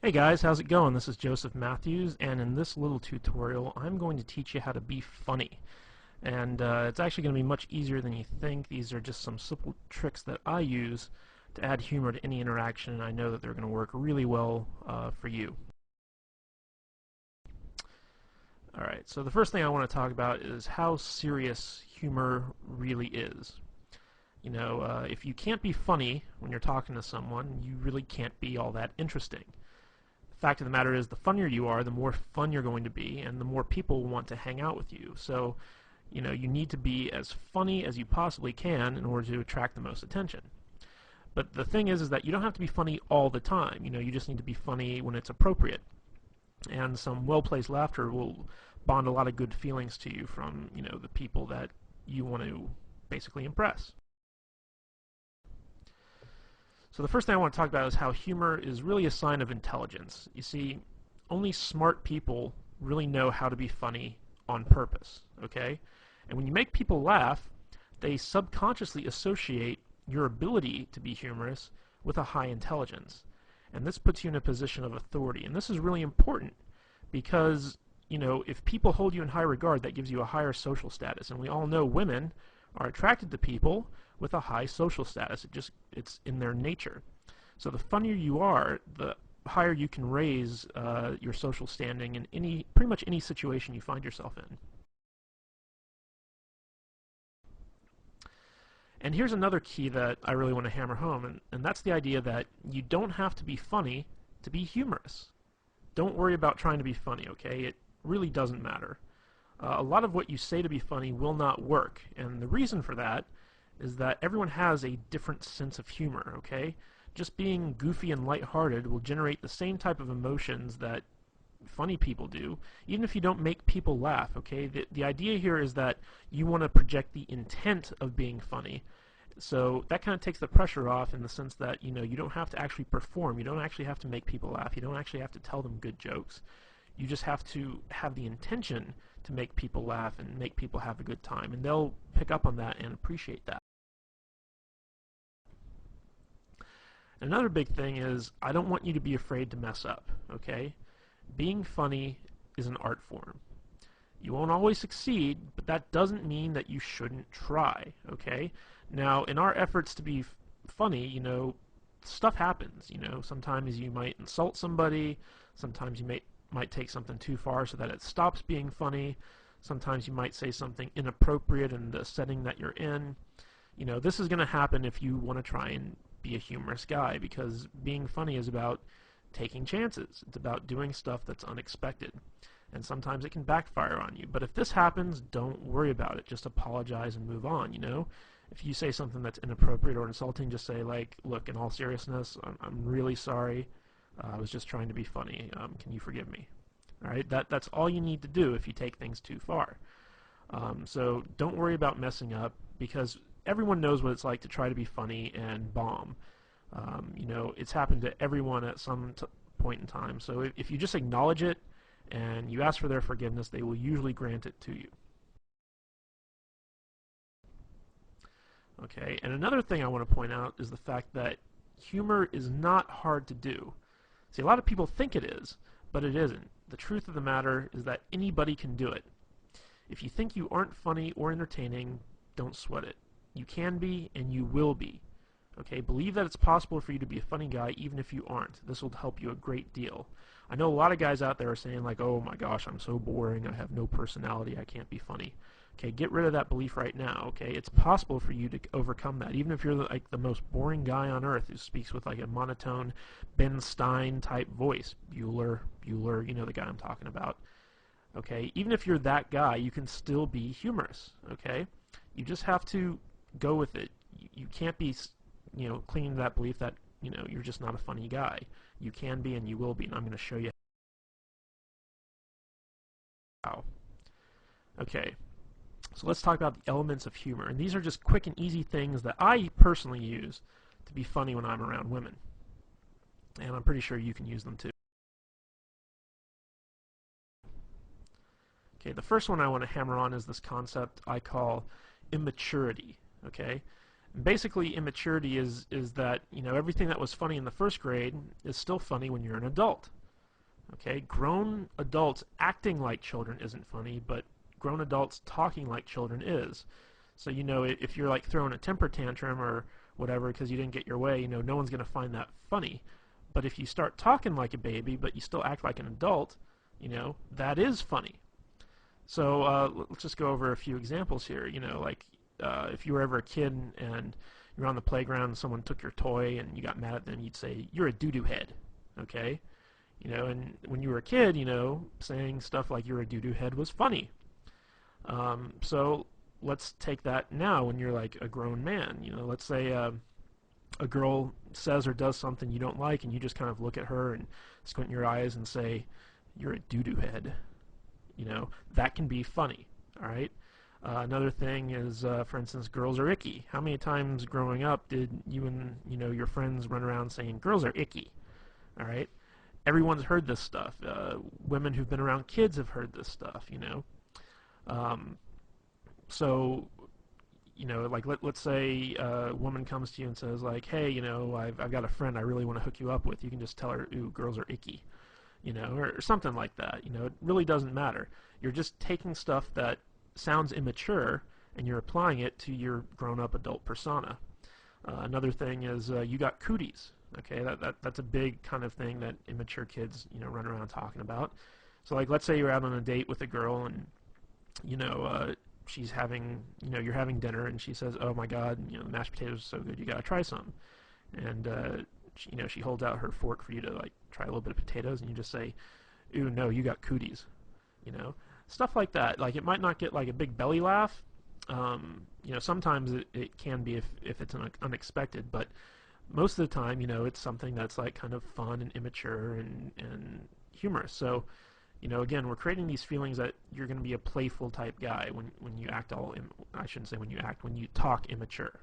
Hey guys, how's it going? This is Joseph Matthews, and in this little tutorial I'm going to teach you how to be funny. And it's actually going to be much easier than you think. These are just some simple tricks that I use to add humor to any interaction, and I know that they're going to work really well for you. Alright, so the first thing I want to talk about is how serious humor really is. If you can't be funny when you're talking to someone, you really can't be all that interesting. Fact of the matter is, the funnier you are, the more fun you're going to be, and the more people want to hang out with you. So, you need to be as funny as you possibly can in order to attract the most attention. But the thing is that you don't have to be funny all the time. You just need to be funny when it's appropriate. And some well-placed laughter will bond a lot of good feelings to you from, the people that you want to basically impress. So the first thing I want to talk about is how humor is really a sign of intelligence. You see, only smart people really know how to be funny on purpose, okay? And when you make people laugh, they subconsciously associate your ability to be humorous with a high intelligence. And this puts you in a position of authority. And this is really important because, if people hold you in high regard, that gives you a higher social status. And we all know women are attracted to people with a high social status. It's in their nature. So the funnier you are, the higher you can raise your social standing in pretty much any situation you find yourself in. And here's another key that I really want to hammer home, and that's the idea that you don't have to be funny to be humorous. Don't worry about trying to be funny, okay? It really doesn't matter. A lot of what you say to be funny will not work, and the reason for that is that everyone has a different sense of humor, okay? Just being goofy and lighthearted will generate the same type of emotions that funny people do, even if you don't make people laugh, okay? The idea here is that you want to project the intent of being funny. So that kind of takes the pressure off in the sense that, you don't have to actually perform. You don't actually have to make people laugh. You don't actually have to tell them good jokes. You just have to have the intention to make people laugh and make people have a good time. And they'll pick up on that and appreciate that. Another big thing is I don't want you to be afraid to mess up, okay? Being funny is an art form. You won't always succeed, but that doesn't mean that you shouldn't try, okay? Now, in our efforts to be funny, stuff happens, Sometimes you might insult somebody, sometimes you might take something too far so that it stops being funny, sometimes you might say something inappropriate in the setting that you're in. This is going to happen if you want to try and be a humorous guy, because being funny is about taking chances. It's about doing stuff that's unexpected. And sometimes it can backfire on you. But if this happens, don't worry about it. Just apologize and move on, If you say something that's inappropriate or insulting, just say, like, look, in all seriousness, I'm really sorry. I was just trying to be funny. Can you forgive me? All right, that's all you need to do if you take things too far. So don't worry about messing up, because everyone knows what it's like to try to be funny and bomb. It's happened to everyone at some point in time. So if you just acknowledge it and you ask for their forgiveness, they will usually grant it to you. Okay, and another thing I want to point out is the fact that humor is not hard to do. See, a lot of people think it is, but it isn't. The truth of the matter is that anybody can do it. If you think you aren't funny or entertaining, don't sweat it. You can be, and you will be. Okay, believe that it's possible for you to be a funny guy even if you aren't. This will help you a great deal. I know a lot of guys out there are saying, like, oh my gosh, I'm so boring, I have no personality, I can't be funny. Okay, get rid of that belief right now, okay? It's possible for you to overcome that, even if you're like the most boring guy on earth who speaks with like a monotone Ben Stein type voice. Bueller, the guy I'm talking about. Okay, even if you're that guy, you can still be humorous, okay? You just have to go with it. You can't be, clinging to that belief that, you're just not a funny guy. You can be and you will be, and I'm going to show you how. Okay, so let's talk about the elements of humor. And these are just quick and easy things that I personally use to be funny when I'm around women. And I'm pretty sure you can use them too. Okay, the first one I want to hammer on is this concept I call immaturity. Okay, Basically, immaturity is that, you know, everything that was funny in the first grade is still funny when you're an adult. Okay, grown adults acting like children isn't funny, but grown adults talking like children is. So, you know, if you're like throwing a temper tantrum or whatever because you didn't get your way, you know, no one's going to find that funny. But if you start talking like a baby, but you still act like an adult, you know, that is funny. So let's just go over a few examples here. You know, like if you were ever a kid and you're on the playground and someone took your toy and you got mad at them, you'd say, "You're a doo-doo head." Okay? You know, and when you were a kid, you know, saying stuff like "you're a doo-doo head" was funny. So let's take that now when you're like a grown man. You know, let's say a girl says or does something you don't like, and you just kind of look at her and squint your eyes and say, "You're a doo-doo head." You know, that can be funny. All right. Another thing is, for instance, girls are icky. How many times growing up did you and your friends run around saying girls are icky? All right. Everyone's heard this stuff. Women who've been around kids have heard this stuff. So like let's say a woman comes to you and says like, "Hey, I've got a friend I really want to hook you up with." You can just tell her, "Ooh, girls are icky," or something like that. It really doesn't matter. You're just taking stuff that sounds immature and you're applying it to your grown-up adult persona. Another thing is you got cooties. Okay, that's a big kind of thing that immature kids run around talking about. So like let's say you're out on a date with a girl and she's having you're having dinner and she says, "Oh my God, the mashed potatoes are so good, you gotta try some." And she holds out her fork for you to like try a little bit of potatoes, and you just say, "Ooh, no, you got cooties." Stuff like that. Like it might not get like a big belly laugh. Sometimes it can be if it's unexpected, but most of the time, it's something that's like kind of fun and immature and humorous. So, again, we're creating these feelings that you're going to be a playful type guy when you act I shouldn't say when you act, when you talk immature.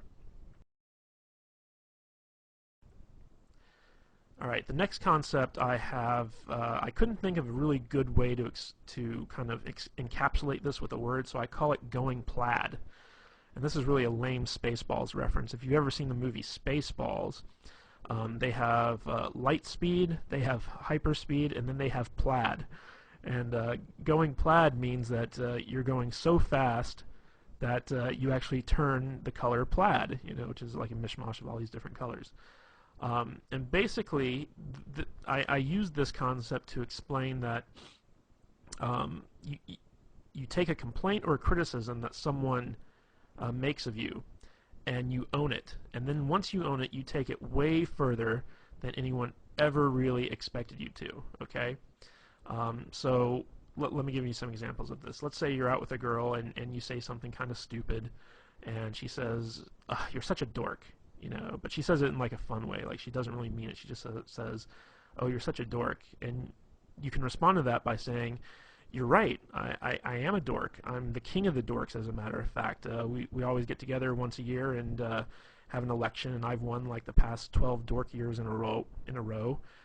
All right, the next concept I have, I couldn't think of a really good way to kind of encapsulate this with a word, so I call it going plaid. And this is really a lame Spaceballs reference. If you've ever seen the movie Spaceballs, they have light speed, they have hyperspeed, and then they have plaid. And going plaid means that you're going so fast that you actually turn the color plaid, which is like a mishmash of all these different colors. And basically, I use this concept to explain that you take a complaint or a criticism that someone makes of you, and you own it. And then once you own it, you take it way further than anyone ever really expected you to, okay? So let me give you some examples of this. Let's say you're out with a girl and you say something kind of stupid, and she says, "You're such a dork." But she says it in like a fun way. Like she doesn't really mean it. She just says, "Oh, you're such a dork." And you can respond to that by saying, "You're right. I am a dork. I'm the king of the dorks, as a matter of fact. We always get together once a year and have an election, and I've won like the past 12 dork years in a row.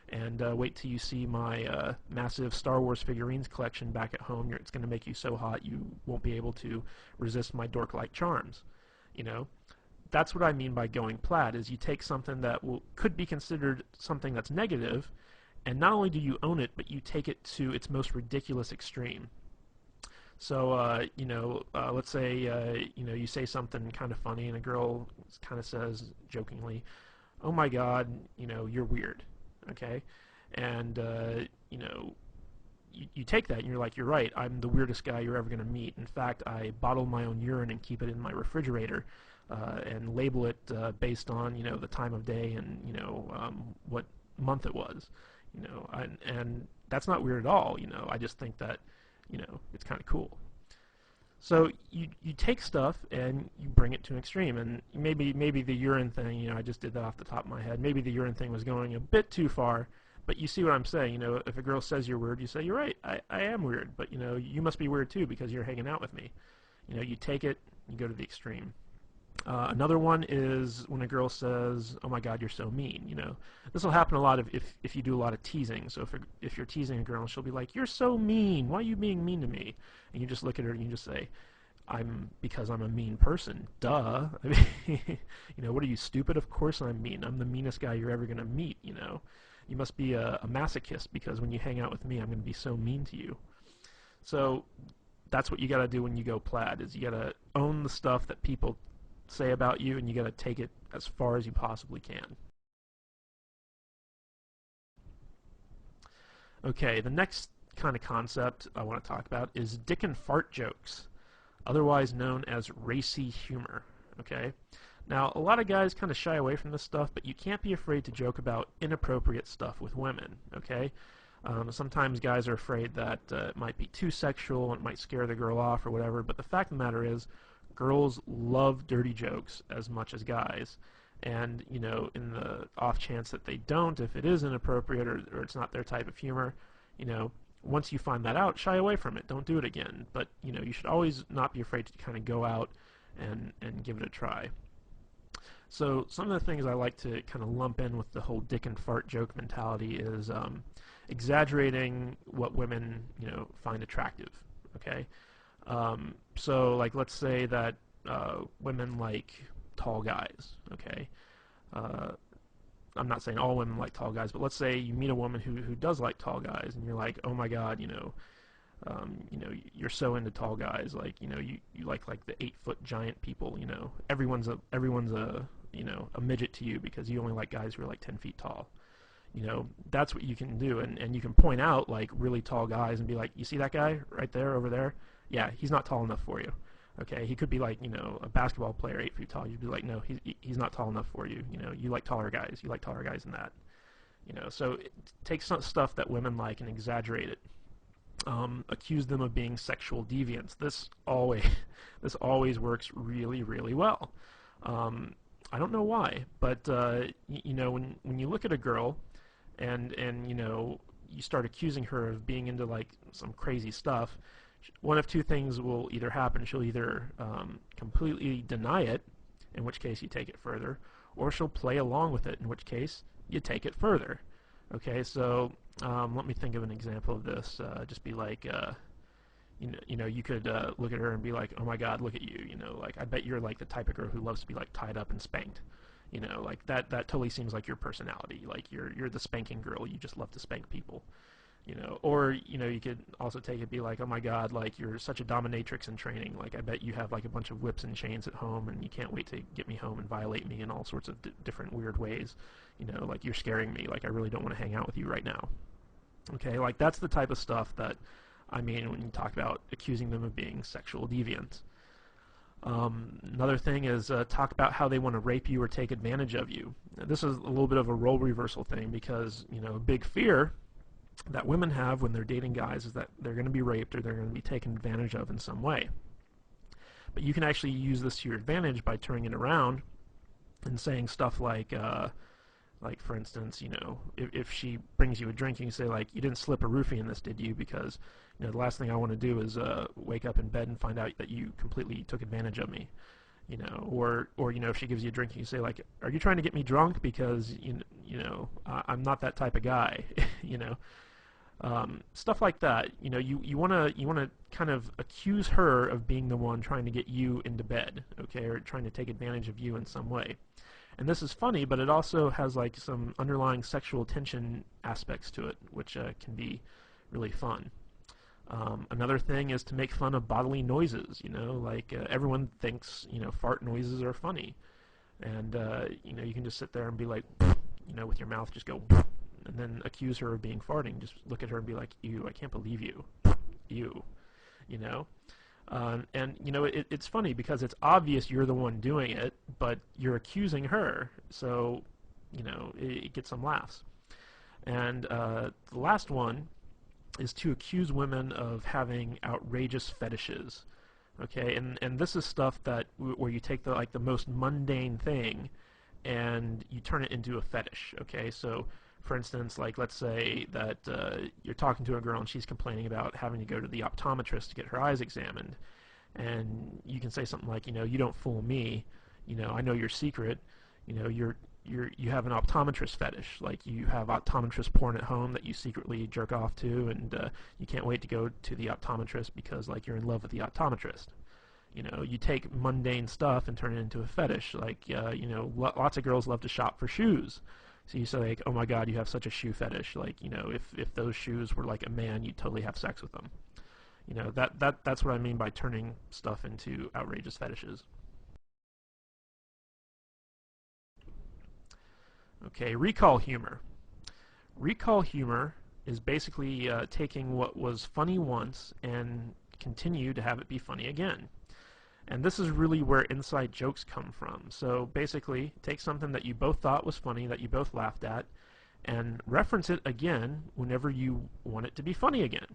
And wait till you see my massive Star Wars figurines collection back at home. It's going to make you so hot you won't be able to resist my dork-like charms." That's what I mean by going plaid, is you take something that could be considered something that's negative, and not only do you own it, but you take it to its most ridiculous extreme. So, let's say, you say something kind of funny, and a girl kind of says jokingly, "Oh my God, you're weird," okay? And, you take that and you're like, "You're right, I'm the weirdest guy you're ever going to meet. In fact, I bottle my own urine and keep it in my refrigerator and label it based on, the time of day and, what month it was." And that's not weird at all. I just think that, it's kind of cool. So you take stuff and you bring it to an extreme, and maybe the urine thing, I just did that off the top of my head. Maybe the urine thing was going a bit too far, but you see what I'm saying. If a girl says you're weird, you say, "You're right, I am weird, but you must be weird too because you're hanging out with me." You take it, you go to the extreme. Another one is when a girl says, "Oh my God, you're so mean." This will happen a lot if you do a lot of teasing. So if you're teasing a girl, she'll be like, "You're so mean. Why are you being mean to me?" And you just look at her and you just say, because I'm a mean person. Duh. I mean, what are you, stupid? Of course I'm mean. I'm the meanest guy you're ever gonna meet. You must be a masochist because when you hang out with me, I'm gonna be so mean to you. So that's what you gotta do when you go plaid. Is you gotta own the stuff that people say about you, and you gotta take it as far as you possibly can. Okay, the next kind of concept I want to talk about is dick and fart jokes, otherwise known as racy humor. Okay? Now, a lot of guys kind of shy away from this stuff, but you can't be afraid to joke about inappropriate stuff with women. Okay? Sometimes guys are afraid that it might be too sexual and it might scare the girl off or whatever, but the fact of the matter is, girls love dirty jokes as much as guys. And, in the off chance that they don't, if it is inappropriate or it's not their type of humor, once you find that out, shy away from it. Don't do it again. But, you should always not be afraid to kind of go out and give it a try. So some of the things I like to kind of lump in with the whole dick and fart joke mentality is exaggerating what women, find attractive. Okay? So, like, let's say that women like tall guys, okay? I'm not saying all women like tall guys, but let's say you meet a woman who does like tall guys, and you're like, oh my God, you're so into tall guys, like, you like the 8-foot giant people, everyone's a a midget to you because you only like guys who are like 10 feet tall. That's what you can do, and you can point out like really tall guys and be like, you see that guy right there over there? Yeah, he's not tall enough for you. Okay, he could be like, a basketball player 8 feet tall. You'd be like, no, he's not tall enough for you. You like taller guys. You like taller guys than that. So take some stuff that women like and exaggerate it. Accuse them of being sexual deviants. This always works really, really well. I don't know why, but when you look at a girl and you start accusing her of being into like some crazy stuff, one of two things will either happen. She'll either completely deny it, in which case you take it further, or she'll play along with it, in which case you take it further. Okay, so let me think of an example of this. Just be like, you could look at her and be like, oh my God, look at you. Like, I bet you're like the type of girl who loves to be like tied up and spanked. Like that totally seems like your personality. Like you're the spanking girl. You just love to spank people. Or you could also take it, be like, oh my God, like you're such a dominatrix in training. Like I bet you have like a bunch of whips and chains at home, and you can't wait to get me home and violate me in all sorts of different weird ways. Like you're scaring me. Like I really don't want to hang out with you right now. Okay, like that's the type of stuff that I mean when you talk about accusing them of being sexual deviants. Another thing is talk about how they want to rape you or take advantage of you. Now, this is a little bit of a role reversal thing because a big fear that women have when they're dating guys is that they're going to be raped or they're going to be taken advantage of in some way. But you can actually use this to your advantage by turning it around and saying stuff like for instance, if she brings you a drink, you can say like, you didn't slip a roofie in this, did you? Because the last thing I want to do is wake up in bed and find out that you completely took advantage of me. Or if she gives you a drink, you say like, are you trying to get me drunk? Because I'm not that type of guy. Stuff like that. You want to kind of accuse her of being the one trying to get you into bed, okay, or trying to take advantage of you in some way. And this is funny, but it also has like some underlying sexual tension aspects to it, which can be really fun. Another thing is to make fun of bodily noises. Like everyone thinks fart noises are funny, and you can just sit there and be like, with your mouth just go, and then accuse her of being farting. Just look at her and be like, ew, I can't believe you, ew, and it's funny because it's obvious you're the one doing it, but you're accusing her, so it gets some laughs. And the last one is to accuse women of having outrageous fetishes. Okay, and this is stuff that where you take the most mundane thing and you turn it into a fetish. Okay, so for instance, like let's say that you're talking to a girl and she's complaining about having to go to the optometrist to get her eyes examined, and you can say something like, you don't fool me, I know your secret, you have an optometrist fetish, like you have optometrist porn at home that you secretly jerk off to, and you can't wait to go to the optometrist because like you're in love with the optometrist. You know, you take mundane stuff and turn it into a fetish. Like, you know, lots of girls love to shop for shoes. So you say, like, oh my God, you have such a shoe fetish. Like, you know, if those shoes were like a man, you'd totally have sex with them. You know, that's what I mean by turning stuff into outrageous fetishes. Okay, recall humor. Recall humor is basically taking what was funny once and continue to have it be funny again. And this is really where inside jokes come from. So basically, take something that you both thought was funny, that you both laughed at, and reference it again whenever you want it to be funny again.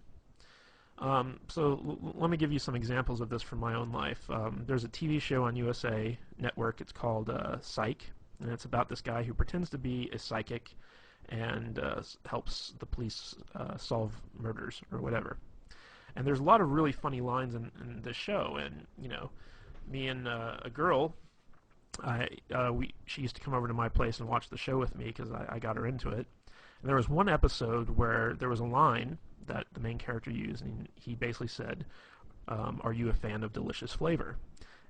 Let me give you some examples of this from my own life. There's a TV show on USA Network. It's called Psych, and it's about this guy who pretends to be a psychic and helps the police solve murders or whatever. And there's a lot of really funny lines in this show. And you know, me and a girl, she used to come over to my place and watch the show with me because I got her into it. And there was one episode where there was a line that the main character used, and he basically said, "Are you a fan of delicious flavor?"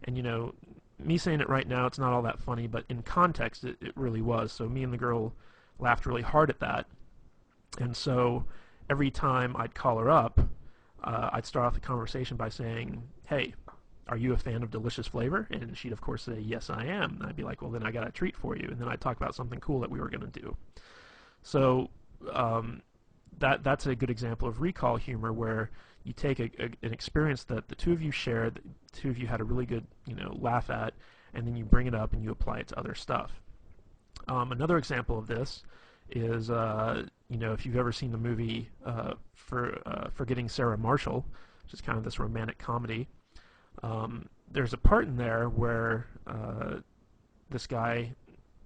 And you know, me saying it right now, it's not all that funny, but in context, it really was. So me and the girl laughed really hard at that. And so every time I'd call her up, I'd start off the conversation by saying, "Hey, are you a fan of delicious flavor?" And she'd of course say, "Yes, I am." And I'd be like, "Well, then I got a treat for you." And then I'd talk about something cool that we were going to do. So that's a good example of recall humor, where you take an experience that the two of you shared, the two of you had a really good, you know, laugh at, and then you bring it up and you apply it to other stuff. Another example of this is, you know, if you've ever seen the movie Forgetting Sarah Marshall, which is kind of this romantic comedy, there's a part in there where this guy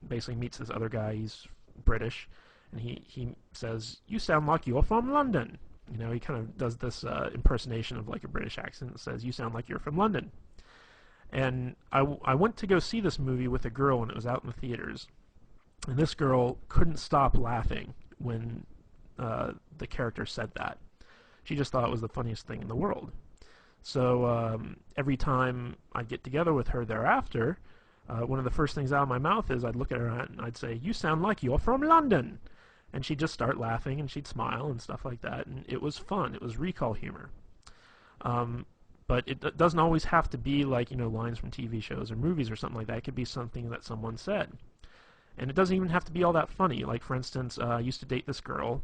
basically meets this other guy. He's British, and he says, "You sound like you're from London." You know, he kind of does this impersonation of like a British accent and says, "You sound like you're from London." And I went to go see this movie with a girl, and it was out in the theaters. And this girl couldn't stop laughing when the character said that. She just thought it was the funniest thing in the world. So every time I'd get together with her thereafter, one of the first things out of my mouth is I'd look at her and I'd say, "You sound like you're from London." And she'd just start laughing and she'd smile and stuff like that. And it was fun. It was recall humor. But it doesn't always have to be like, you know, lines from TV shows or movies or something like that. It could be something that someone said. And it doesn't even have to be all that funny. Like, for instance, I used to date this girl,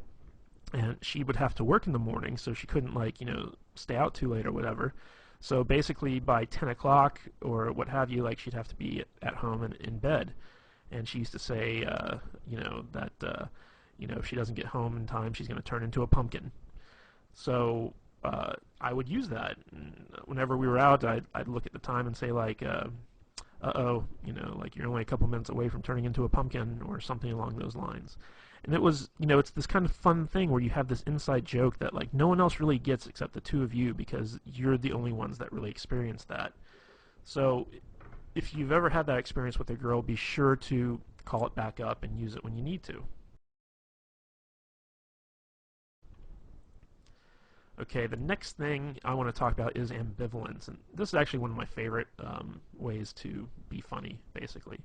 and she would have to work in the morning, so she couldn't, like, you know, stay out too late or whatever. So basically by 10 o'clock or what have you, like, she'd have to be at home and in bed. And she used to say, you know, that, you know, if she doesn't get home in time, she's going to turn into a pumpkin. So I would use that. And whenever we were out, I'd look at the time and say, like, uh-oh, you know, like you're only a couple minutes away from turning into a pumpkin or something along those lines. And it was, you know, it's this kind of fun thing where you have this inside joke that like no one else really gets except the two of you, because you're the only ones that really experience that. So if you've ever had that experience with a girl, be sure to call it back up and use it when you need to. Okay, the next thing I want to talk about is ambivalence, and this is actually one of my favorite ways to be funny, basically.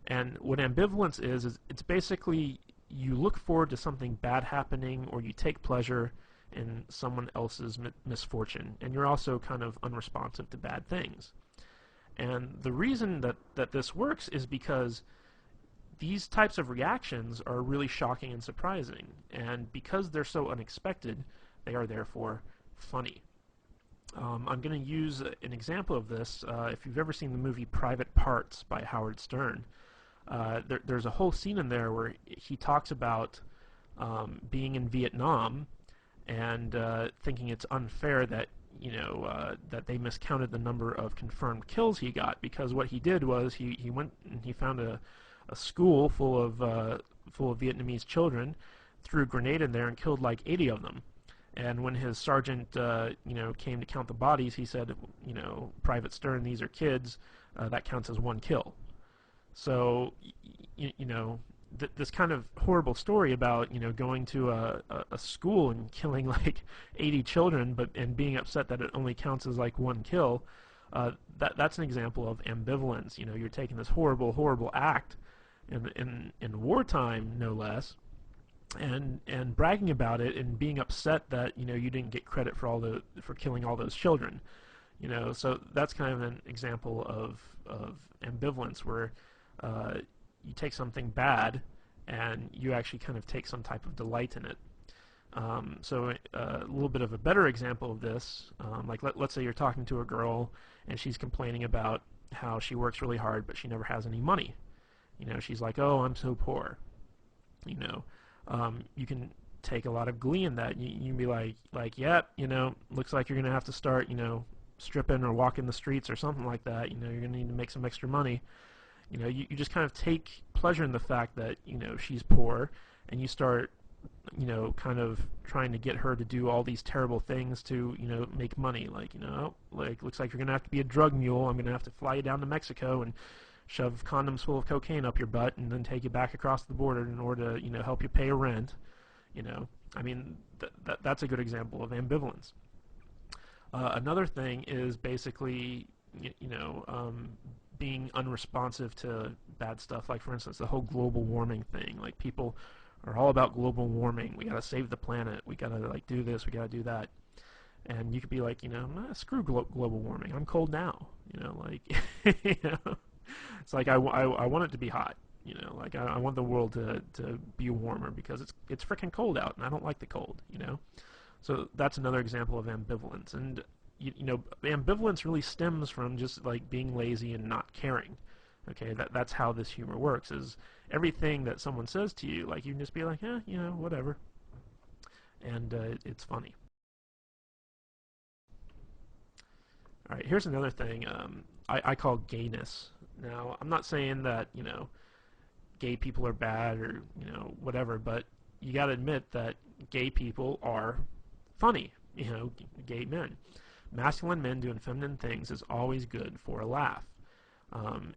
And what ambivalence is it's basically you look forward to something bad happening, or you take pleasure in someone else's misfortune, and you're also kind of unresponsive to bad things. And the reason that this works is because these types of reactions are really shocking and surprising, and because they're so unexpected, they are therefore funny. I'm going to use an example of this. If you've ever seen the movie Private Parts by Howard Stern, there's a whole scene in there where he talks about being in Vietnam and thinking it's unfair that, you know, that they miscounted the number of confirmed kills he got, because what he did was he went and he found a school full of Vietnamese children, threw a grenade in there and killed like 80 of them. And when his sergeant, you know, came to count the bodies, he said, you know, "Private Stern, these are kids. That counts as one kill." So, you know, this kind of horrible story about, you know, going to a school and killing like 80 children, and being upset that it only counts as like one kill, That's an example of ambivalence. You know, you're taking this horrible act in wartime, no less, and bragging about it and being upset that you didn't get credit for killing all those children. So that's kind of an example of ambivalence where you take something bad and you actually kind of take some type of delight in it. So a little bit of a better example of this, like let's say you're talking to a girl and she's complaining about how she works really hard but she never has any money. She's like, oh, I'm so poor. You can take a lot of glee in that. You can be like, yep, looks like you're gonna have to start, stripping or walking the streets or something like that. You're gonna need to make some extra money. You just kind of take pleasure in the fact that she's poor, and you start kind of trying to get her to do all these terrible things to make money. Like looks like you're gonna have to be a drug mule. I'm gonna have to fly you down to Mexico and shove condoms full of cocaine up your butt and then take you back across the border in order to help you pay a rent. I mean that's a good example of ambivalence. Another thing is basically being unresponsive to bad stuff. Like for instance the whole global warming thing. Like people are all about global warming. We gotta save the planet. We gotta do this. We gotta do that. And you could be like, nah, screw global warming. I'm cold now. It's like I want it to be hot. I want the world to be warmer because it's freaking cold out and I don't like the cold. So that's another example of ambivalence. And ambivalence really stems from just like being lazy and not caring. Okay, that's how this humor works. Is everything that someone says to you, like you can just be like, whatever, and it's funny. All right, here's another thing I call gayness. Now, I'm not saying that gay people are bad or whatever, but you got to admit that gay people are funny. Gay men, masculine men doing feminine things is always good for a laugh.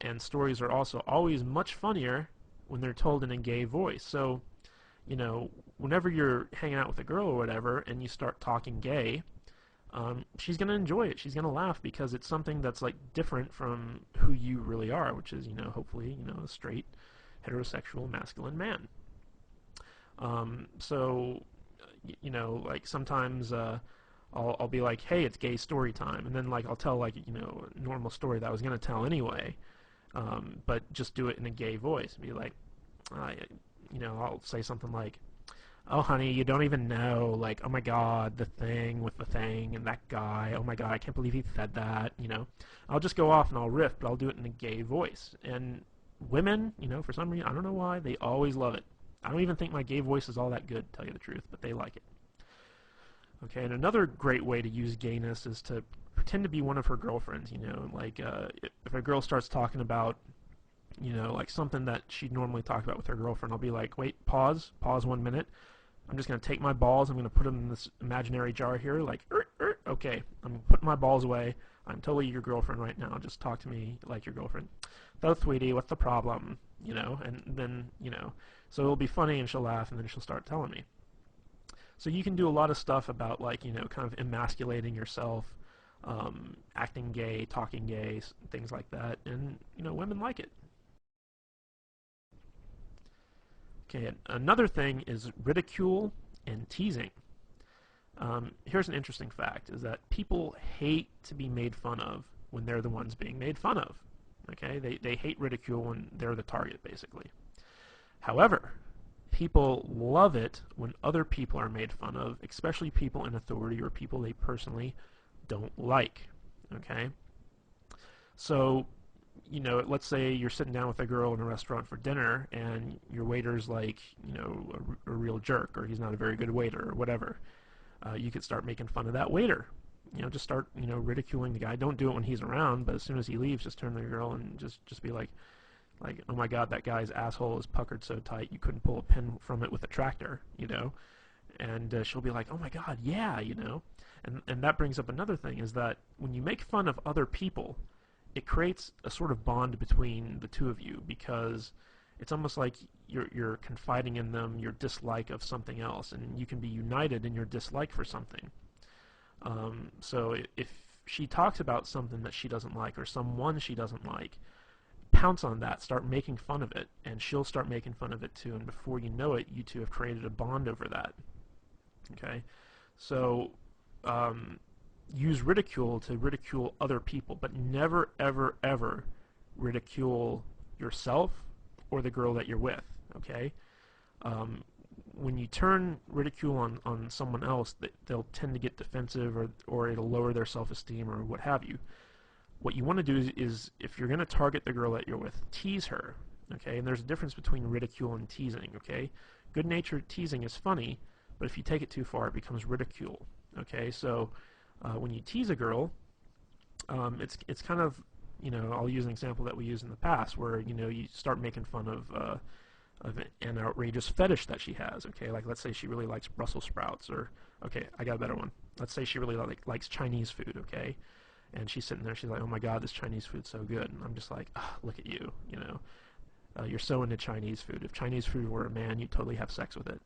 And stories are also always much funnier when they're told in a gay voice. So, whenever you're hanging out with a girl or whatever and you start talking gay, she's going to enjoy it. She's going to laugh because it's something that's like different from who you really are, which is, hopefully, a straight, heterosexual, masculine man. So, like sometimes I'll be like, hey, it's gay story time, and then like I'll tell like a normal story that I was gonna tell anyway, but just do it in a gay voice. Be like, I'll say something like, oh honey, you don't even know, like, oh my god, the thing with the thing and that guy, oh my god, I can't believe he said that. I'll just go off and I'll riff, but I'll do it in a gay voice. And women, for some reason, I don't know why, they always love it. I don't even think my gay voice is all that good, to tell you the truth, but they like it. Okay, and another great way to use gayness is to pretend to be one of her girlfriends. Like if a girl starts talking about, like something that she'd normally talk about with her girlfriend, I'll be like, wait, pause 1 minute. I'm just going to take my balls, I'm going to put them in this imaginary jar here, like, okay, I'm putting my balls away. I'm totally your girlfriend right now. Just talk to me like your girlfriend. So, sweetie, what's the problem? And then, so it'll be funny and she'll laugh and then she'll start telling me. So you can do a lot of stuff about like, kind of emasculating yourself, acting gay, talking gay, things like that, and, women like it. Okay, another thing is ridicule and teasing. Here's an interesting fact, is that people hate to be made fun of when they're the ones being made fun of. Okay, they hate ridicule when they're the target, basically. However, people love it when other people are made fun of, especially people in authority or people they personally don't like. Okay? So, let's say you're sitting down with a girl in a restaurant for dinner and your waiter's like, a real jerk, or he's not a very good waiter, or whatever. You could start making fun of that waiter. Just start, ridiculing the guy. Don't do it when he's around, but as soon as he leaves, just turn to the girl and just be like, oh my god, that guy's asshole is puckered so tight you couldn't pull a pin from it with a tractor, and she'll be like, oh my god, yeah, and that brings up another thing, is that when you make fun of other people, it creates a sort of bond between the two of you, because it's almost like you're confiding in them your dislike of something else, and you can be united in your dislike for something. So if she talks about something that she doesn't like or someone she doesn't like, pounce on that, start making fun of it, and she'll start making fun of it too, and before you know it, you two have created a bond over that. Okay? So, use ridicule to ridicule other people, but never, ever, ever ridicule yourself or the girl that you're with. Okay? When you turn ridicule on someone else, they'll tend to get defensive, or it'll lower their self-esteem or what have you. What you want to do is, if you're going to target the girl that you're with, tease her. Okay? And there's a difference between ridicule and teasing. Okay? Good-natured teasing is funny, but if you take it too far, it becomes ridicule. Okay? So when you tease a girl, it's kind of, I'll use an example that we used in the past, where you start making fun of an outrageous fetish that she has. Okay, like let's say she really likes Brussels sprouts, or okay, I got a better one. Let's say she really likes Chinese food. Okay, and she's sitting there, she's like, oh my God, this Chinese food's so good, and I'm just like, oh, look at you, you're so into Chinese food. If Chinese food were a man, you'd totally have sex with it.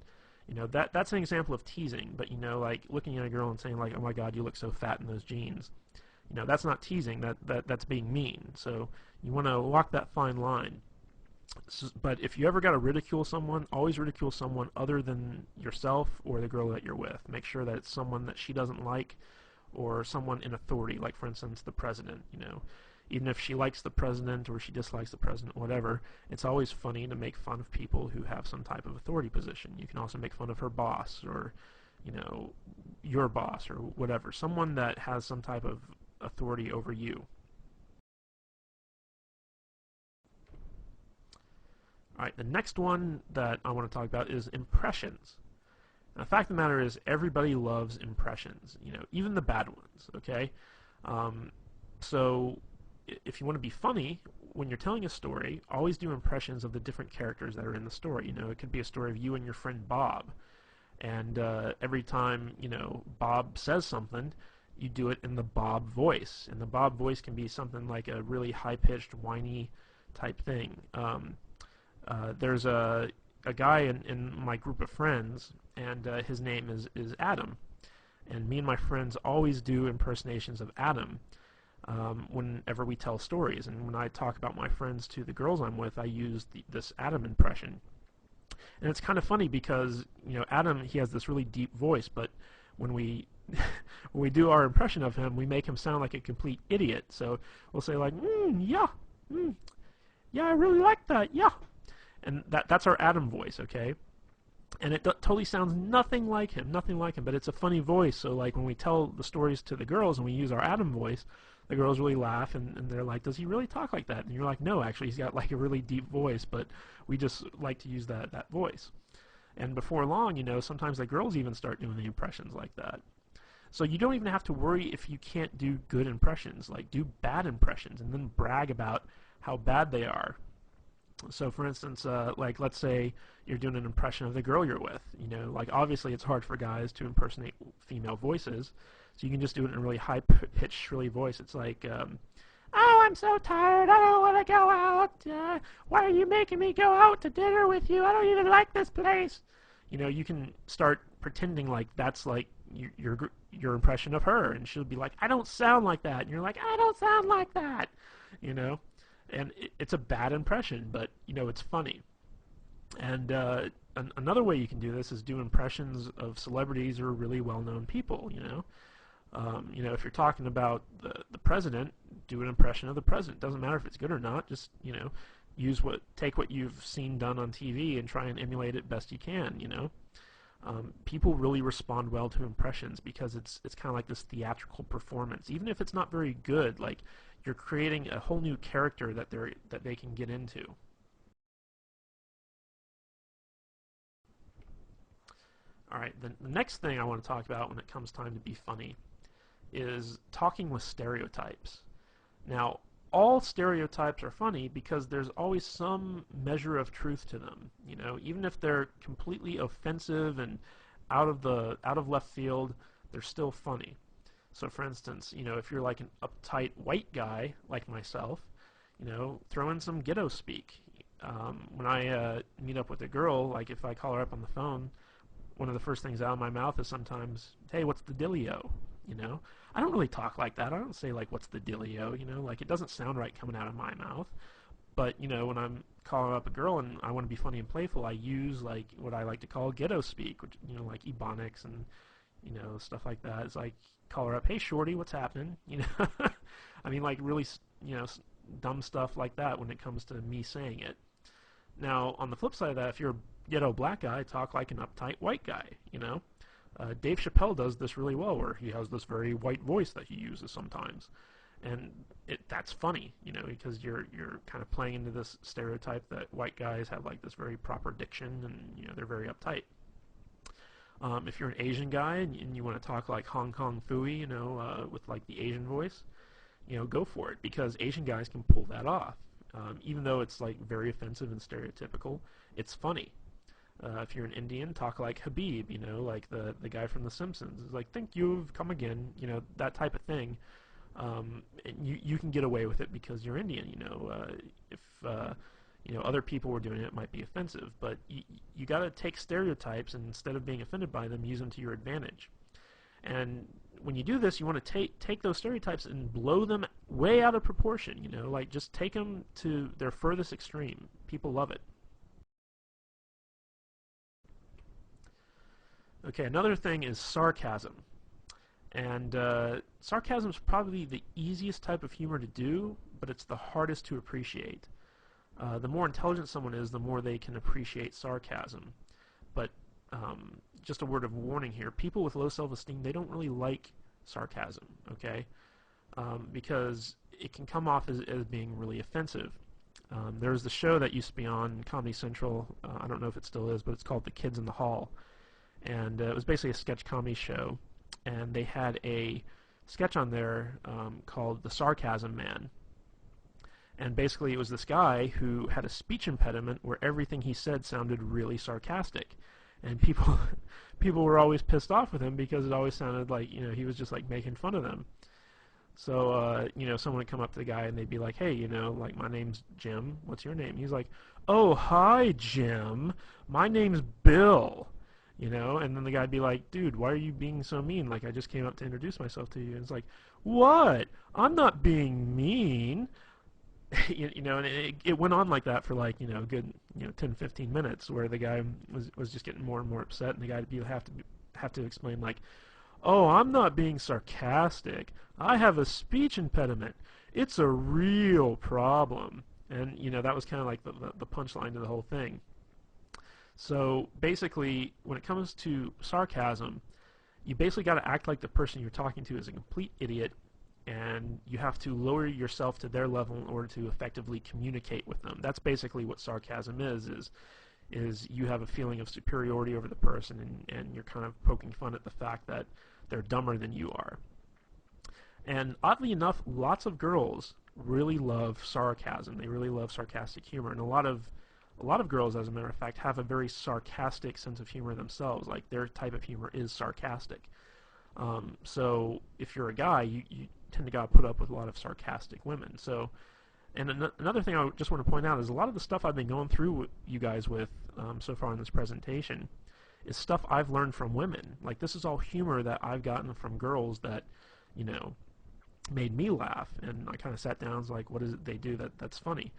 That's an example of teasing. But like looking at a girl and saying like, oh my God, you look so fat in those jeans. That's not teasing. That's being mean. So you want to walk that fine line. But if you ever got to ridicule someone, always ridicule someone other than yourself or the girl that you're with. Make sure that it's someone that she doesn't like, or someone in authority, like for instance the president. Even if she likes the president or she dislikes the president, whatever, it's always funny to make fun of people who have some type of authority position. You can also make fun of her boss, or your boss, or whatever, someone that has some type of authority over you. Alright, the next one that I want to talk about is impressions. Now, the fact of the matter is, everybody loves impressions, even the bad ones, okay? So, if you want to be funny, when you're telling a story, always do impressions of the different characters that are in the story. It could be a story of you and your friend Bob, and every time, Bob says something, you do it in the Bob voice. And the Bob voice can be something like a really high-pitched, whiny type thing. There's a guy in my group of friends, and his name is Adam. And me and my friends always do impersonations of Adam whenever we tell stories. And when I talk about my friends to the girls I'm with, I use this Adam impression. And it's kind of funny because, Adam, he has this really deep voice, but when we when we do our impression of him, we make him sound like a complete idiot. So we'll say like, yeah, yeah, I really like that, yeah. And that's our Adam voice, okay? And it totally sounds nothing like him, but it's a funny voice. So like when we tell the stories to the girls and we use our Adam voice, the girls really laugh, and they're like, does he really talk like that? And you're like, no, actually, he's got like a really deep voice, but we just like to use that voice. And before long, sometimes the girls even start doing the impressions like that. So you don't even have to worry if you can't do good impressions. Like, do bad impressions and then brag about how bad they are. So for instance, like let's say you're doing an impression of the girl you're with. Like obviously it's hard for guys to impersonate female voices, so you can just do it in a really high-pitched, shrilly voice. It's like, oh, I'm so tired, I don't want to go out, why are you making me go out to dinner with you? I don't even like this place. You can start pretending like that's like your impression of her, and she'll be like, I don't sound like that. And you're like, I don't sound like that. And it's a bad impression, but it's funny. And another way you can do this is do impressions of celebrities or really well-known people. If you're talking about the president, do an impression of the president. Doesn't matter if it's good or not. Just take what you've seen done on TV and try and emulate it best you can. People really respond well to impressions because it's kind of like this theatrical performance. Even if it's not very good, like you're creating a whole new character that they can get into. Alright, the next thing I want to talk about when it comes time to be funny is talking with stereotypes. Now, all stereotypes are funny because there's always some measure of truth to them. Even if they're completely offensive and out of left field, they're still funny. So for instance, if you're like an uptight white guy like myself, throw in some ghetto speak. When I meet up with a girl, like if I call her up on the phone, one of the first things out of my mouth is sometimes, hey, what's the dealio? you know. I don't really talk like that. I don't say like, what's the dealio, you know, like it doesn't sound right coming out of my mouth. But, you know, when I'm calling up a girl and I want to be funny and playful, I use like what I like to call ghetto speak, which, you know, like ebonics and, you know, stuff like that. It's like, call her up, hey shorty, what's happening? You know, I mean, like really, you know, dumb stuff like that when it comes to me saying it. Now, on the flip side of that, if you're a ghetto black guy, talk like an uptight white guy, you know. Dave Chappelle does this really well, where he has this very white voice that he uses sometimes, and that's funny, you know, because you're kind of playing into this stereotype that white guys have like this very proper diction, and you know they're very uptight. If you're an Asian guy and you want to talk like Hong Kong Phooey, you know, with like the Asian voice, you know, go for it, because Asian guys can pull that off. Even though it's like very offensive and stereotypical, it's funny. If you're an Indian, talk like Habib, you know, like the guy from The Simpsons. It's like, thank you've come again, you know, that type of thing. And you can get away with it because you're Indian, you know. If you know, other people were doing it, it might be offensive, but you got to take stereotypes, and instead of being offended by them, use them to your advantage. And when you do this, you want to take those stereotypes and blow them way out of proportion, you know, like just take them to their furthest extreme. People love it. Okay, another thing is sarcasm. And sarcasm is probably the easiest type of humor to do, but it's the hardest to appreciate. The more intelligent someone is, the more they can appreciate sarcasm. But just a word of warning here, people with low self-esteem, they don't really like sarcasm, okay? Because it can come off as being really offensive. There was the show that used to be on Comedy Central, I don't know if it still is, but it's called The Kids in the Hall. And it was basically a sketch comedy show. And they had a sketch on there called The Sarcasm Man. And basically it was this guy who had a speech impediment where everything he said sounded really sarcastic. And people people were always pissed off with him because it always sounded like, you know, he was just like making fun of them. So, you know, someone would come up to the guy and they'd be like, hey, you know, like, my name's Jim. What's your name? He's like, oh, hi, Jim. My name's Bill. You know, and then the guy'd be like, dude, why are you being so mean? Like, I just came up to introduce myself to you. And it's like, what? I'm not being mean. You know, and it went on like that for like, you know, a good, you know, 10, 15 minutes where the guy was just getting more and more upset, and the guy would have to explain like, oh, I'm not being sarcastic. I have a speech impediment. It's a real problem. And, you know, that was kind of like the punchline to the whole thing. So basically, when it comes to sarcasm, you basically got to act like the person you're talking to is a complete idiot, and you have to lower yourself to their level in order to effectively communicate with them. That's basically what sarcasm is you have a feeling of superiority over the person, and you're kind of poking fun at the fact that they're dumber than you are. And oddly enough, lots of girls really love sarcasm. They really love sarcastic humor, and a lot of girls, as a matter of fact, have a very sarcastic sense of humor themselves. Like, their type of humor is sarcastic. So if you're a guy, you tend to gotta put up with a lot of sarcastic women. So, and another thing I just want to point out is a lot of the stuff I've been going through with you guys with so far in this presentation is stuff I've learned from women. Like, this is all humor that I've gotten from girls that, you know, made me laugh. And I kind of sat down and was like, what is it they do that's funny?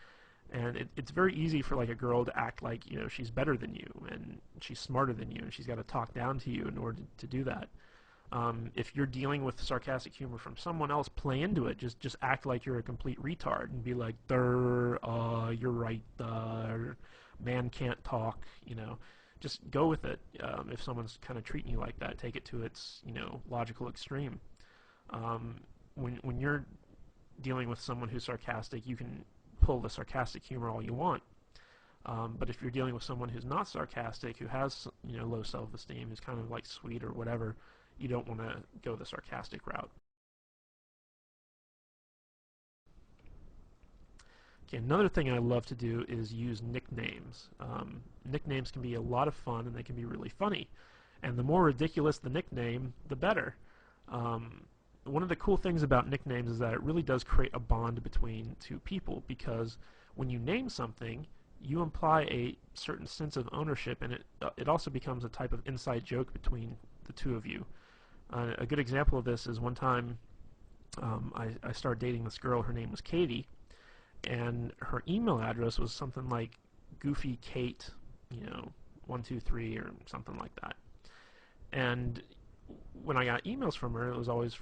And it's very easy for like a girl to act like, you know, she's better than you and she's smarter than you, and she's got to talk down to you in order to do that. If you're dealing with sarcastic humor from someone else, play into it. Just act like you're a complete retard and be like, "You're right. Man can't talk." You know, just go with it. If someone's kind of treating you like that, take it to its, you know, logical extreme. When you're dealing with someone who's sarcastic, you can pull the sarcastic humor all you want. But if you're dealing with someone who's not sarcastic, who has, you know, low self-esteem, who's kind of like sweet or whatever, you don't want to go the sarcastic route. Okay, another thing I love to do is use nicknames. Nicknames can be a lot of fun, and they can be really funny. And the more ridiculous the nickname, the better. One of the cool things about nicknames is that it really does create a bond between two people, because when you name something, you imply a certain sense of ownership, and it also becomes a type of inside joke between the two of you. A good example of this is one time I started dating this girl. Her name was Katie, and her email address was something like Goofy Kate, 123 or something like that. And when I got emails from her, it was always,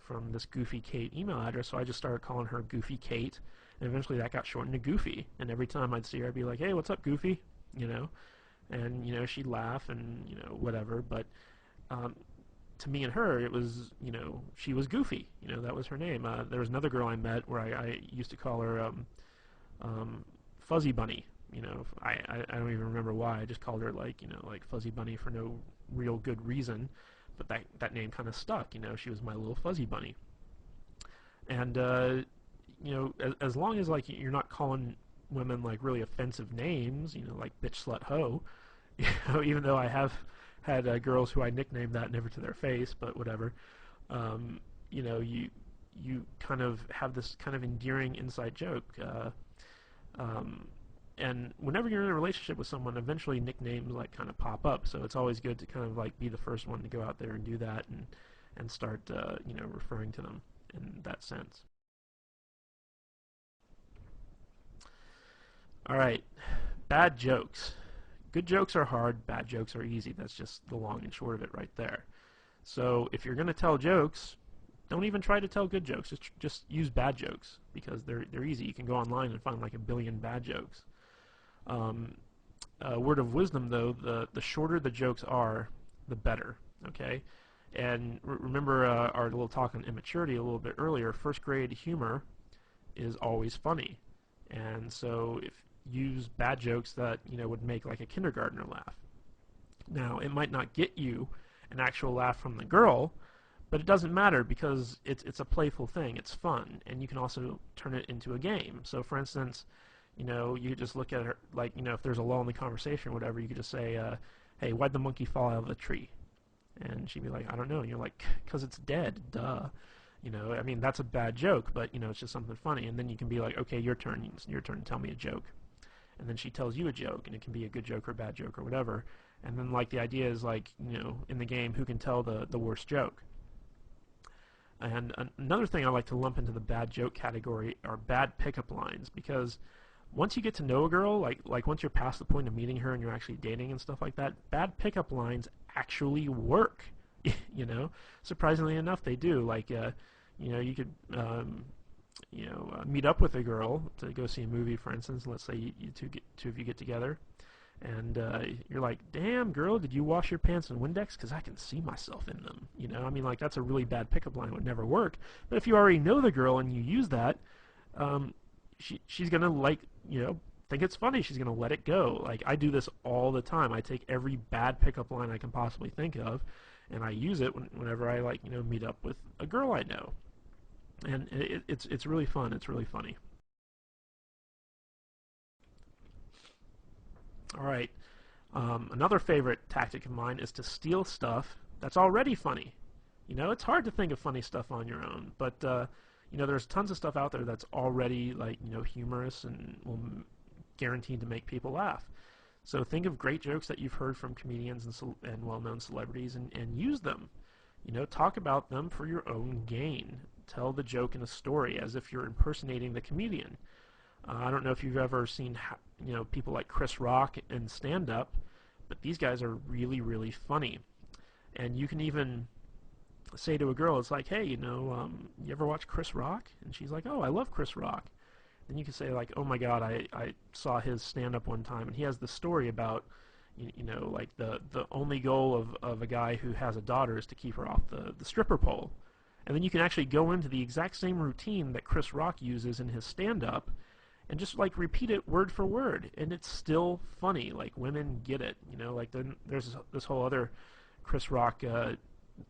from this Goofy Kate email address, so I just started calling her Goofy Kate, and eventually that got shortened to Goofy. And every time I'd see her, I'd be like, "Hey, what's up, Goofy?" And she'd laugh and whatever. But to me and her, it was, she was Goofy. That was her name. There was another girl I met where I used to call her Fuzzy Bunny. I don't even remember why. I just called her like Fuzzy Bunny for no real good reason, but that name kind of stuck. She was my little Fuzzy Bunny. And as long as like you're not calling women like really offensive names, like bitch, slut, hoe, even though I have had girls who I nicknamed that never to their face, but whatever. You kind of have this kind of endearing inside joke. And whenever you're in a relationship with someone, eventually nicknames like kind of pop up. So it's always good to kind of like be the first one to go out there and do that and start referring to them in that sense. All right, bad jokes. Good jokes are hard, bad jokes are easy. That's just the long and short of it right there. So if you're going to tell jokes, don't even try to tell good jokes. Just use bad jokes because they're easy. You can go online and find like a billion bad jokes. Word of wisdom, though, the shorter the jokes are, the better. Okay, and remember our little talk on immaturity a little bit earlier. First grade humor is always funny, and so if use bad jokes that would make like a kindergartner laugh. Now, it might not get you an actual laugh from the girl, but it doesn't matter because it's a playful thing. It's fun, and you can also turn it into a game. So, for instance, you could just look at her, like, if there's a lull in the conversation or whatever, you could just say, "Hey, why'd the monkey fall out of the tree?" And she'd be like, "I don't know." And you're like, "'Cause it's dead, duh." I mean, that's a bad joke, but, it's just something funny. And then you can be like, "Okay, your turn. It's your turn to tell me a joke." And then she tells you a joke, and it can be a good joke or a bad joke or whatever. And then, like, the idea is, like, in the game, who can tell the worst joke. And another thing I like to lump into the bad joke category are bad pickup lines, because once you get to know a girl, like once you're past the point of meeting her and you're actually dating and stuff like that, bad pickup lines actually work. Surprisingly enough, they do. Like, you could meet up with a girl to go see a movie, for instance. Let's say you two of you get together, and you're like, "Damn, girl, did you wash your pants in Windex? Because I can see myself in them." I mean, like, that's a really bad pickup line. It would never work. But if you already know the girl and you use that, she's gonna think it's funny. She's gonna let it go. Like, I do this all the time. I take every bad pickup line I can possibly think of, and I use it whenever I meet up with a girl I know. And it's really fun. It's really funny. All right. Another favorite tactic of mine is to steal stuff that's already funny. It's hard to think of funny stuff on your own, but there's tons of stuff out there that's already humorous and will guaranteed to make people laugh. So think of great jokes that you've heard from comedians and well-known celebrities and use them. Talk about them for your own gain. Tell the joke in a story as if you're impersonating the comedian. I don't know if you've ever seen people like Chris Rock and stand-up, but these guys are really, really funny. And you can even say to a girl, it's like, "Hey, you ever watch Chris Rock?" And she's like, "Oh, I love Chris Rock." Then you can say, like, "Oh my God, I saw his stand-up one time, and he has this story about, like the only goal of a guy who has a daughter is to keep her off the stripper pole." And then you can actually go into the exact same routine that Chris Rock uses in his stand-up and just like repeat it word for word, and it's still funny. Like, women get it. Like, then there's this whole other Chris Rock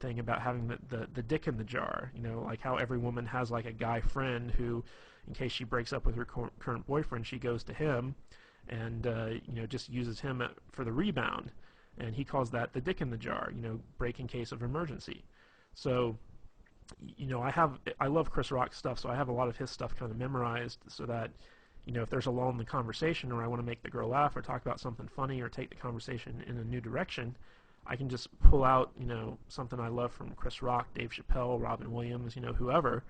thing about having the dick in the jar. Like how every woman has like a guy friend who, in case she breaks up with her current boyfriend, she goes to him and just uses him for the rebound, and he calls that the dick in the jar. Break in case of emergency. So I love Chris Rock stuff, so I have a lot of his stuff kind of memorized so that if there's a lull in the conversation, or I want to make the girl laugh or talk about something funny or take the conversation in a new direction, I can just pull out, something I love from Chris Rock, Dave Chappelle, Robin Williams, whoever,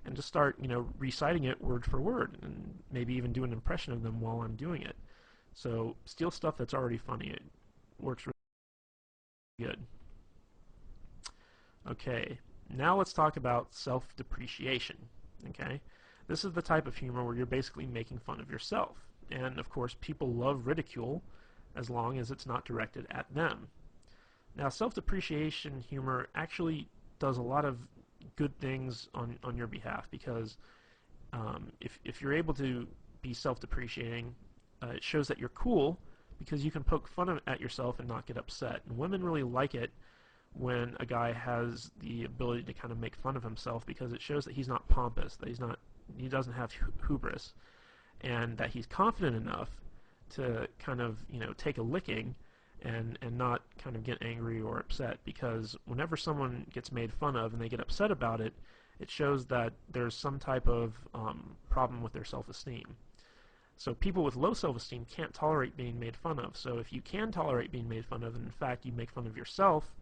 and just start, reciting it word for word, and maybe even do an impression of them while I'm doing it. So steal stuff that's already funny. It works really good. Okay, now let's talk about self-depreciation. Okay, this is the type of humor where you're basically making fun of yourself. And of course, people love ridicule as long as it's not directed at them. Now, self-depreciation humor actually does a lot of good things on your behalf, because if you're able to be self-depreciating, it shows that you're cool, because you can poke fun at yourself and not get upset. And women really like it when a guy has the ability to kind of make fun of himself, because it shows that he's not pompous, that he doesn't have hubris, and that he's confident enough to kind of take a licking and not kind of get angry or upset. Because whenever someone gets made fun of and they get upset about it, it shows that there's some type of problem with their self-esteem. So people with low self-esteem can't tolerate being made fun of. So if you can tolerate being made fun of, and in fact you make fun of yourself,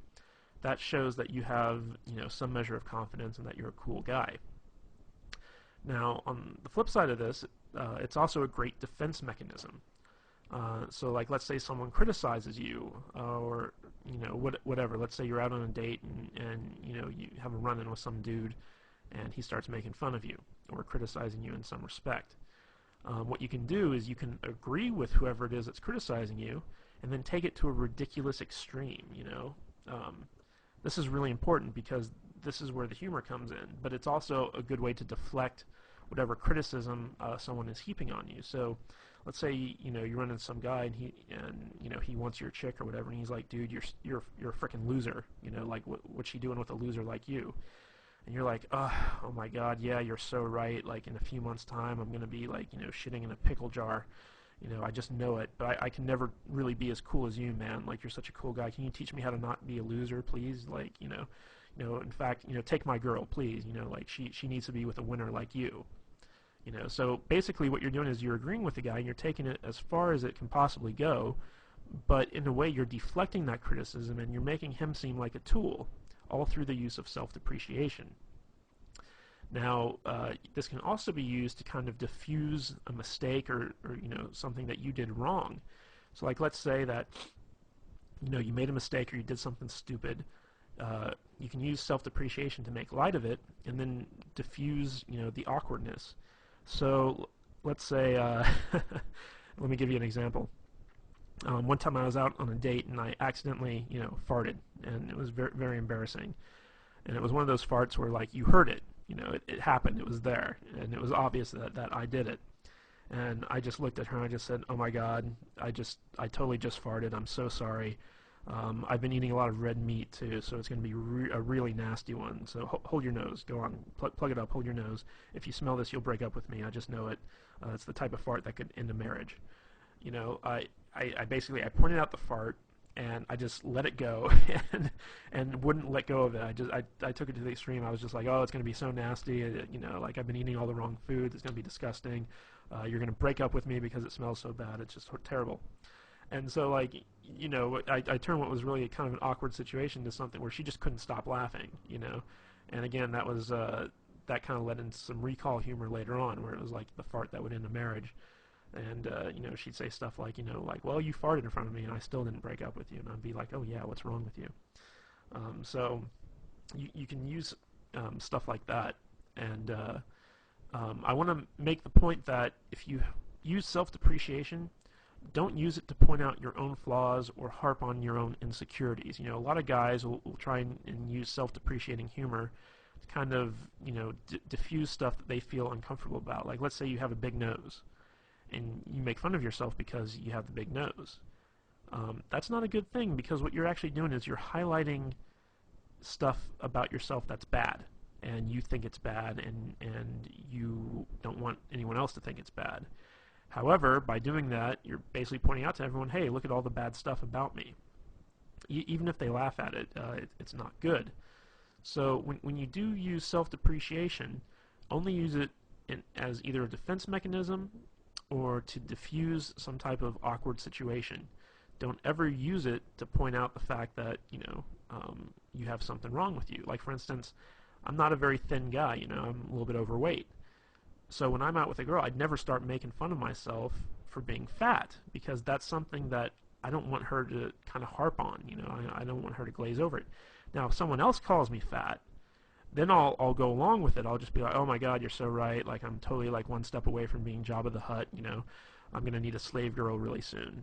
that shows that you have some measure of confidence and that you're a cool guy. Now, on the flip side of this, it's also a great defense mechanism. So like, let's say someone criticizes you, or whatever. Let's say you're out on a date and you have a run-in with some dude, and he starts making fun of you or criticizing you in some respect. What you can do is you can agree with whoever it is that's criticizing you, and then take it to a ridiculous extreme. This is really important, because this is where the humor comes in, but it's also a good way to deflect whatever criticism someone is heaping on you. So let's say you run into some guy and he wants your chick or whatever, and he's like, dude, you're a freaking loser. Like, what's she doing with a loser like you? And you're like, oh my God, yeah, you're so right. Like, in a few months' time, I'm gonna be like shitting in a pickle jar. I just know it, but I can never really be as cool as you, man. Like, you're such a cool guy. Can you teach me how to not be a loser, please? Like, in fact, take my girl, please. Like, she needs to be with a winner like you. So basically what you're doing is you're agreeing with the guy, and you're taking it as far as it can possibly go, but in a way you're deflecting that criticism, and you're making him seem like a tool, all through the use of self-depreciation. Now, this can also be used to kind of diffuse a mistake or something that you did wrong. So like, let's say that you made a mistake or you did something stupid. You can use self-depreciation to make light of it and then diffuse the awkwardness. So let's say let me give you an example. One time I was out on a date and I accidentally farted, and it was very, very embarrassing. And it was one of those farts where, like, you heard it. It happened. It was there, and it was obvious that I did it. And I just looked at her and I just said, "Oh my God, I totally just farted. I'm so sorry. I've been eating a lot of red meat too, so it's going to be a really nasty one. So hold your nose. Go on, plug it up. Hold your nose. If you smell this, you'll break up with me. I just know it. It's the type of fart that could end a marriage." I basically pointed out the fart, and I just let it go and wouldn't let go of it. I took it to the extreme. I was just like, oh, it's going to be so nasty. Like, I've been eating all the wrong foods. It's going to be disgusting. You're going to break up with me because it smells so bad. It's just terrible. And so, like, I turned what was really kind of an awkward situation to something where she just couldn't stop laughing, And again, that was that kind of led into some recall humor later on, where it was like the fart that would end a marriage. And, she'd say stuff like, well, you farted in front of me and I still didn't break up with you. And I'd be like, oh, yeah, what's wrong with you? So you can use stuff like that. And I want to make the point that if you use self-depreciation, don't use it to point out your own flaws or harp on your own insecurities. A lot of guys will try and use self-depreciating humor to kind of, diffuse stuff that they feel uncomfortable about. Like, let's say you have a big nose, and you make fun of yourself because you have the big nose. That's not a good thing, because what you're actually doing is you're highlighting stuff about yourself that's bad, and you think it's bad, and you don't want anyone else to think it's bad. However, by doing that, you're basically pointing out to everyone, hey, look at all the bad stuff about me. Even if they laugh at it, it's not good. So when you do use self-depreciation, only use it as either a defense mechanism or to diffuse some type of awkward situation. Don't ever use it to point out the fact that, you have something wrong with you. Like, for instance, I'm not a very thin guy, I'm a little bit overweight. So when I'm out with a girl, I'd never start making fun of myself for being fat, because that's something that I don't want her to kind of harp on, I don't want her to glaze over it. Now, if someone else calls me fat, then I'll go along with it. I'll just be like, oh my God, you're so right. Like, I'm totally like one step away from being Jabba the Hutt, I'm going to need a slave girl really soon,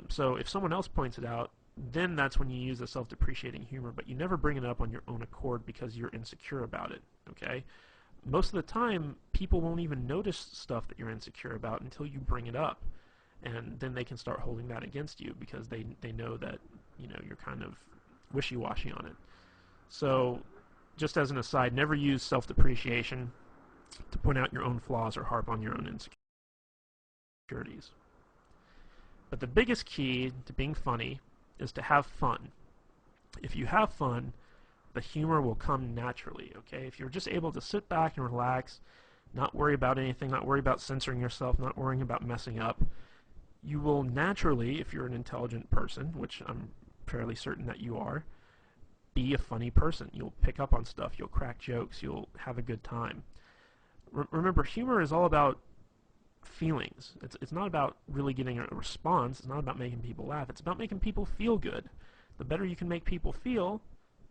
So if someone else points it out, then that's when you use the self-depreciating humor, but you never bring it up on your own accord because you're insecure about it, okay? Most of the time, people won't even notice stuff that you're insecure about until you bring it up, and then they can start holding that against you because they know that, you're kind of wishy-washy on it. So, just as an aside, never use self-depreciation to point out your own flaws or harp on your own insecurities. But the biggest key to being funny is to have fun. If you have fun, the humor will come naturally, okay? If you're just able to sit back and relax, not worry about anything, not worry about censoring yourself, not worrying about messing up, you will naturally, if you're an intelligent person, which I'm fairly certain that you are, be a funny person. You'll pick up on stuff, you'll crack jokes, you'll have a good time. Remember, humor is all about feelings. It's not about really getting a response. It's not about making people laugh. It's about making people feel good. The better you can make people feel,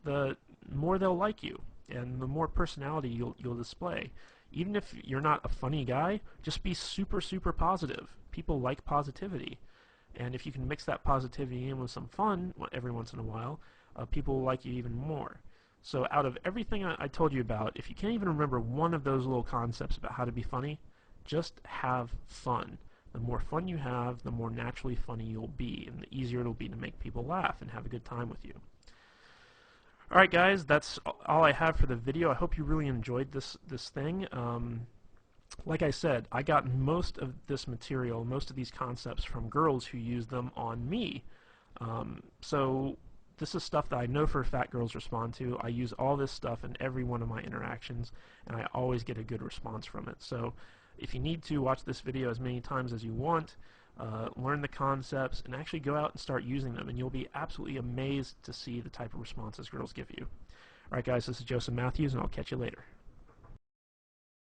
the more they'll like you, and the more personality you'll display. Even if you're not a funny guy, just be super, super positive. People like positivity. And if you can mix that positivity in with some fun every once in a while, people will like you even more. So out of everything I told you about, if you can't even remember one of those little concepts about how to be funny, just have fun. The more fun you have, the more naturally funny you'll be, and the easier it'll be to make people laugh and have a good time with you. Alright guys, that's all I have for the video. I hope you really enjoyed this thing. Like I said, I got most of this material, most of these concepts from girls who use them on me. So this is stuff that I know for a fact girls respond to. I use all this stuff in every one of my interactions, and I always get a good response from it. So if you need to, watch this video as many times as you want, learn the concepts, and actually go out and start using them, and you'll be absolutely amazed to see the type of responses girls give you. Alright guys, this is Joseph Matthews, and I'll catch you later.